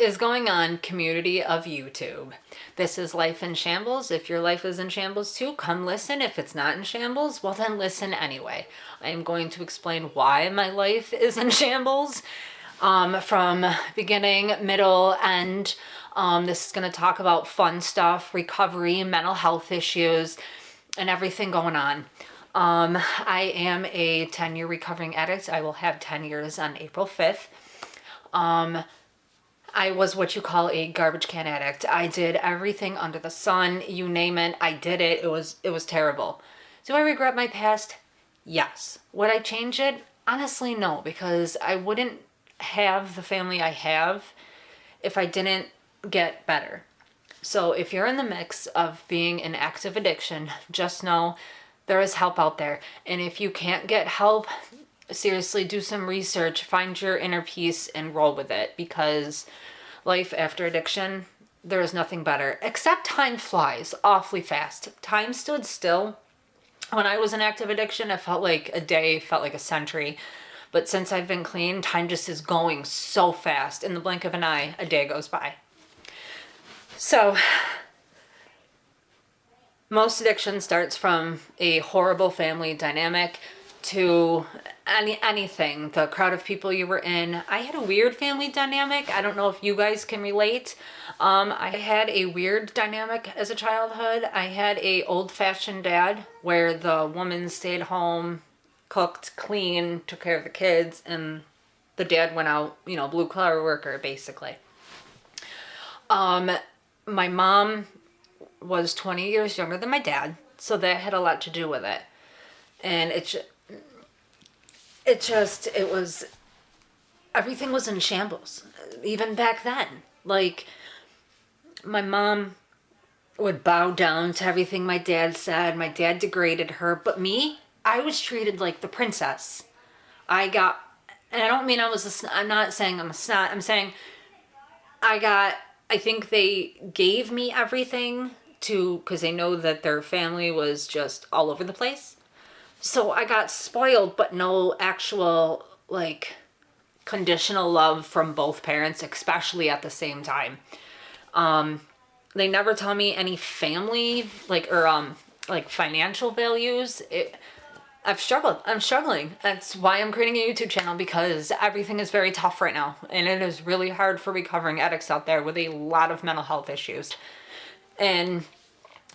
is going on, community of YouTube? This is Life in Shambles. If your life is in shambles too, come listen. If it's not in shambles, well then listen anyway. I am going to explain why my life is in shambles, from beginning, middle, end. This is going to talk about fun stuff, recovery, mental health issues, and everything going on. I am a 10-year recovering addict. I will have 10 years on April 5th. I was what you call a garbage can addict. I did everything under the sun, you name it, I did it. It was terrible. Do I regret my past? Yes. Would I change it? Honestly, no, because I wouldn't have the family I have if I didn't get better. So if you're in the mix of being in active addiction, just know there is help out there. And if you can't get help, seriously, do some research, find your inner peace, and roll with it, because life after addiction, there is nothing better. Except time flies awfully fast. Time stood still. When I was in active addiction, it felt like a day, felt like a century. But since I've been clean, time just is going so fast. In the blink of an eye, a day goes by. So, most addiction starts from a horrible family dynamic to anything, the crowd of people you were in. I had a weird family dynamic. I don't know if you guys can relate. I had a weird dynamic as a childhood. I had a old-fashioned dad where the woman stayed home, cooked, cleaned, took care of the kids, and the dad went out, blue-collar worker, basically. My mom was 20 years younger than my dad, so that had a lot to do with it. And everything was in shambles, even back then. Like, my mom would bow down to everything my dad said. My dad degraded her, but me, I was treated like the princess. And I don't mean I'm not saying I'm a snot, I'm saying I think they gave me everything because they know that their family was just all over the place. So I got spoiled, but no actual, conditional love from both parents, especially at the same time. They never taught me any family, financial values. I'm struggling. That's why I'm creating a YouTube channel, because everything is very tough right now. And it is really hard for recovering addicts out there with a lot of mental health issues. And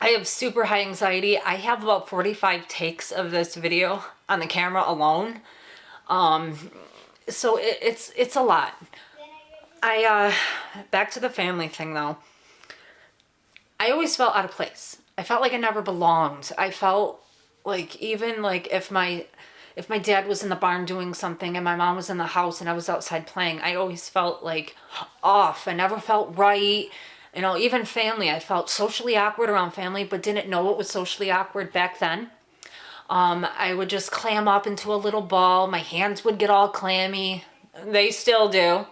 I have super high anxiety. I have about 45 takes of this video on the camera alone. So it's a lot. Back to the family thing though. I always felt out of place. I felt like I never belonged. I felt like if my dad was in the barn doing something and my mom was in the house and I was outside playing, I always felt like off. I never felt right. Even family, I felt socially awkward around family, but didn't know it was socially awkward back then. I would just clam up into a little ball. My hands would get all clammy. They still do.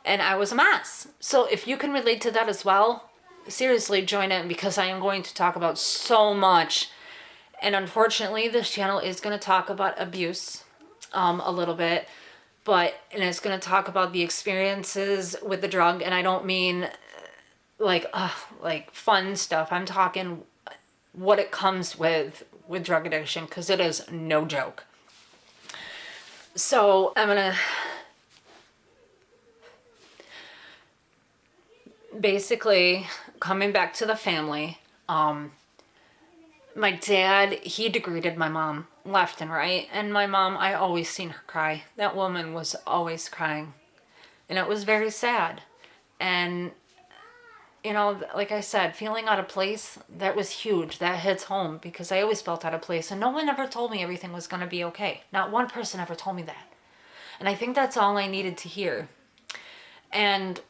And I was a mess. So if you can relate to that as well, seriously, join in, because I am going to talk about so much. And unfortunately, this channel is going to talk about abuse a little bit. And it's going to talk about the experiences with the drug. And I don't mean like fun stuff. I'm talking what it comes with drug addiction, because it is no joke. So I'm gonna basically, coming back to the family, my dad, he degraded my mom left and right. And my mom, I always seen her cry. That woman was always crying, and it was very sad. And like I said, feeling out of place, that was huge. That hits home, because I always felt out of place. And no one ever told me everything was going to be okay. Not one person ever told me that. And I think that's all I needed to hear. And,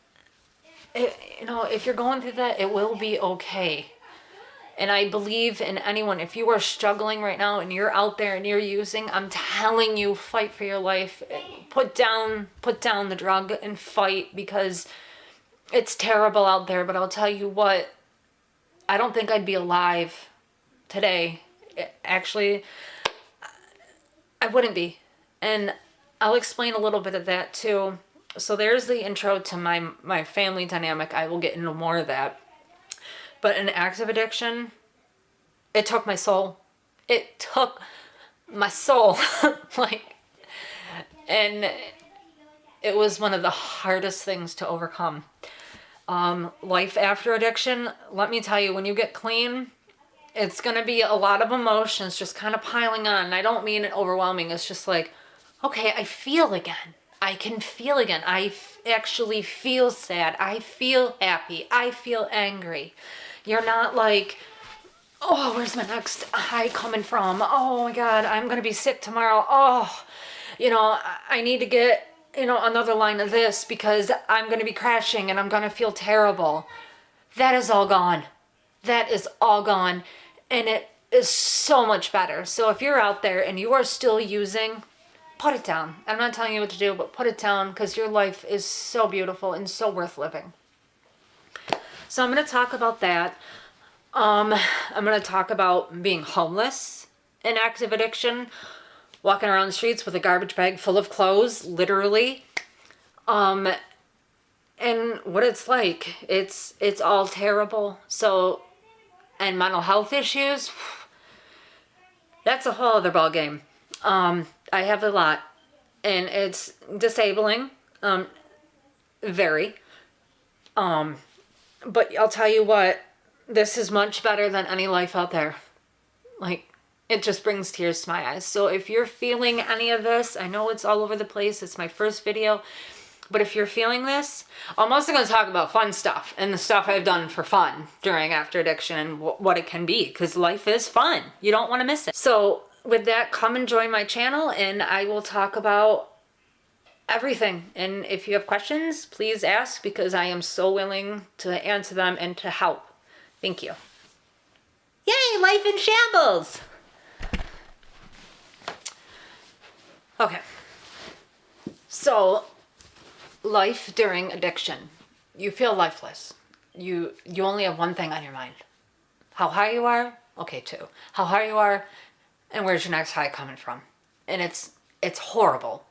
if you're going through that, it will be okay. And I believe in anyone. If you are struggling right now and you're out there and you're using, I'm telling you, fight for your life. Put down the drug and fight, because it's terrible out there. But I'll tell you what, I don't think I'd be alive today. Actually, I wouldn't be. And I'll explain a little bit of that too. So there's the intro to my family dynamic. I will get into more of that. But an active addiction, it took my soul. It took my soul. Like, and it was one of the hardest things to overcome. Life after addiction, let me tell you, when you get clean, it's going to be a lot of emotions just kind of piling on. And I don't mean it overwhelming. It's just like, okay, I feel again. I can feel again. Actually feel sad. I feel happy. I feel angry. You're not like, oh, where's my next high coming from? Oh my God, I'm going to be sick tomorrow. Oh, I need to get, another line of this because I'm going to be crashing and I'm going to feel terrible. That is all gone. That is all gone. And it is so much better. So if you're out there and you are still using, put it down. I'm not telling you what to do, but put it down because your life is so beautiful and so worth living. So I'm going to talk about that. I'm going to talk about being homeless in active addiction, walking around the streets with a garbage bag full of clothes, literally. And what it's like. It's all terrible. So, and mental health issues, that's a whole other ball game. I have a lot, and it's disabling, very. But I'll tell you what, this is much better than any life out there. Like, it just brings tears to my eyes. So if you're feeling any of this, I know it's all over the place. It's my first video. But if you're feeling this, I'm also going to talk about fun stuff and the stuff I've done for fun during after addiction and what it can be. Because life is fun. You don't want to miss it. So with that, come and join my channel and I will talk about everything. And if you have questions, please ask because I am so willing to answer them and to help. Thank you. Yay, life in shambles! Okay. So, life during addiction. You feel lifeless. You only have one thing on your mind. How high you are? Okay, two. How high you are, and where's your next high coming from? And it's horrible.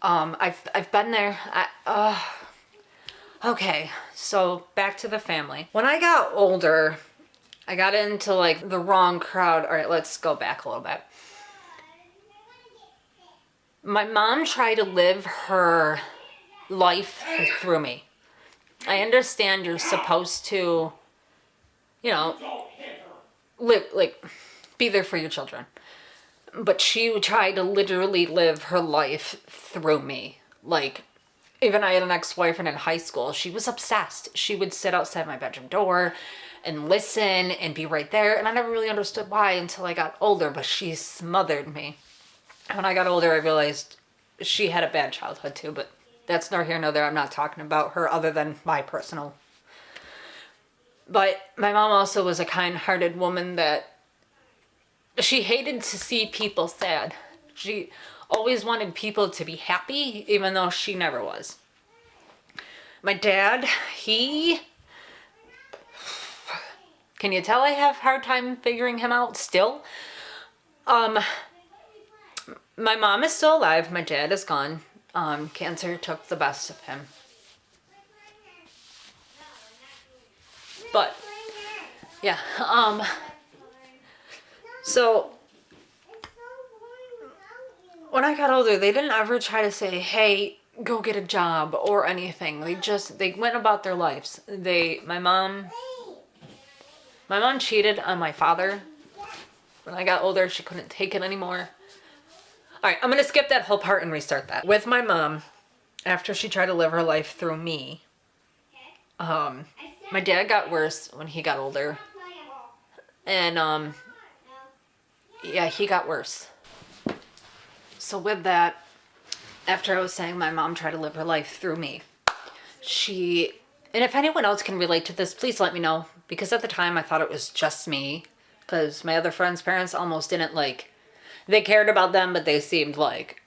I've been there. Okay, so back to the family. When I got older, I got into like the wrong crowd. All right, let's go back a little bit. My mom tried to live her life through me. I understand you're supposed to, live, like, be there for your children. But she tried to literally live her life through me. Like, even I had an ex-boyfriend in high school. She was obsessed. She would sit outside my bedroom door and listen and be right there. And I never really understood why until I got older, but she smothered me. When I got older, I realized she had a bad childhood too, but that's nor here nor there. I'm not talking about her other than my personal. But my mom also was a kind-hearted woman that she hated to see people sad. She always wanted people to be happy, even though she never was. My dad, can you tell I have a hard time figuring him out still? My mom is still alive. My dad is gone. Cancer took the best of him. But, yeah. So, when I got older, they didn't ever try to say, hey, go get a job or anything. They went about their lives. My mom cheated on my father. When I got older, she couldn't take it anymore. All right, I'm going to skip that whole part and restart that. With my mom, after she tried to live her life through me, my dad got worse when he got older. And, yeah, he got worse. So with that, after I was saying my mom tried to live her life through me, and if anyone else can relate to this, please let me know. Because at the time, I thought it was just me. Because my other friends' parents almost didn't they cared about them, but they seemed like,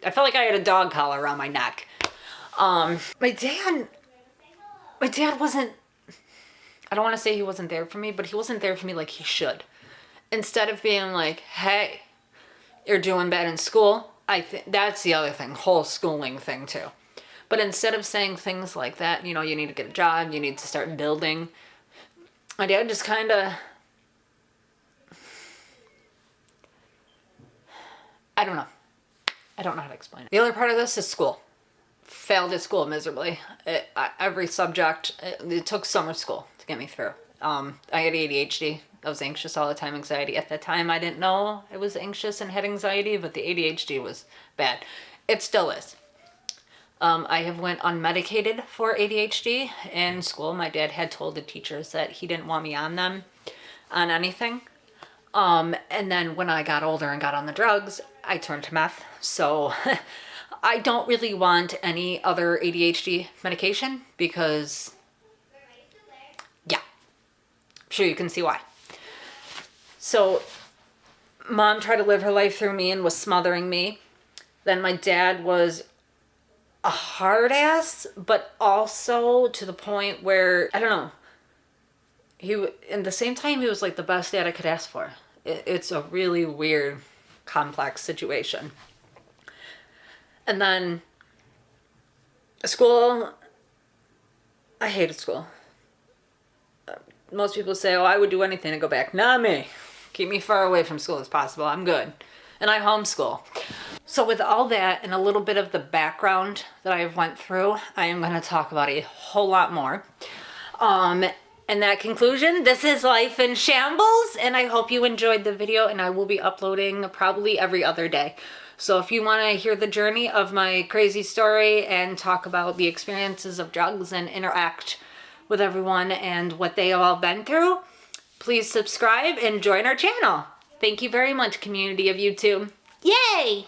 I felt like I had a dog collar around my neck. My dad wasn't, I don't want to say he wasn't there for me, but he wasn't there for me like he should. Instead of being like, hey, you're doing bad in school, I think that's the other thing, whole schooling thing too. But instead of saying things like that, you know, you need to get a job, you need to start building, my dad just kind of, I don't know. I don't know how to explain it. The other part of this is school. Failed at school miserably. Every subject, it took summer school to get me through. I had ADHD. I was anxious all the time, anxiety. At that time, I didn't know I was anxious and had anxiety, but the ADHD was bad. It still is. I have went unmedicated for ADHD in school. My dad had told the teachers that he didn't want me on them, on anything. And then when I got older and got on the drugs, I turned to meth. So I don't really want any other ADHD medication because, yeah, I'm sure you can see why. So mom tried to live her life through me and was smothering me. Then my dad was a hard ass, but also to the point where, I don't know, in the same time, he was like the best dad I could ask for. It's a really weird, complex situation. And then school, I hated school. Most people say, oh, I would do anything to go back. Not me. Keep me far away from school as possible. I'm good. And I homeschool. So with all that and a little bit of the background that I've went through, I am going to talk about a whole lot more. And that conclusion, this is Life in Shambles, and I hope you enjoyed the video, and I will be uploading probably every other day. So if you want to hear the journey of my crazy story and talk about the experiences of drugs and interact with everyone and what they have all been through, please subscribe and join our channel. Thank you very much, community of YouTube. Yay!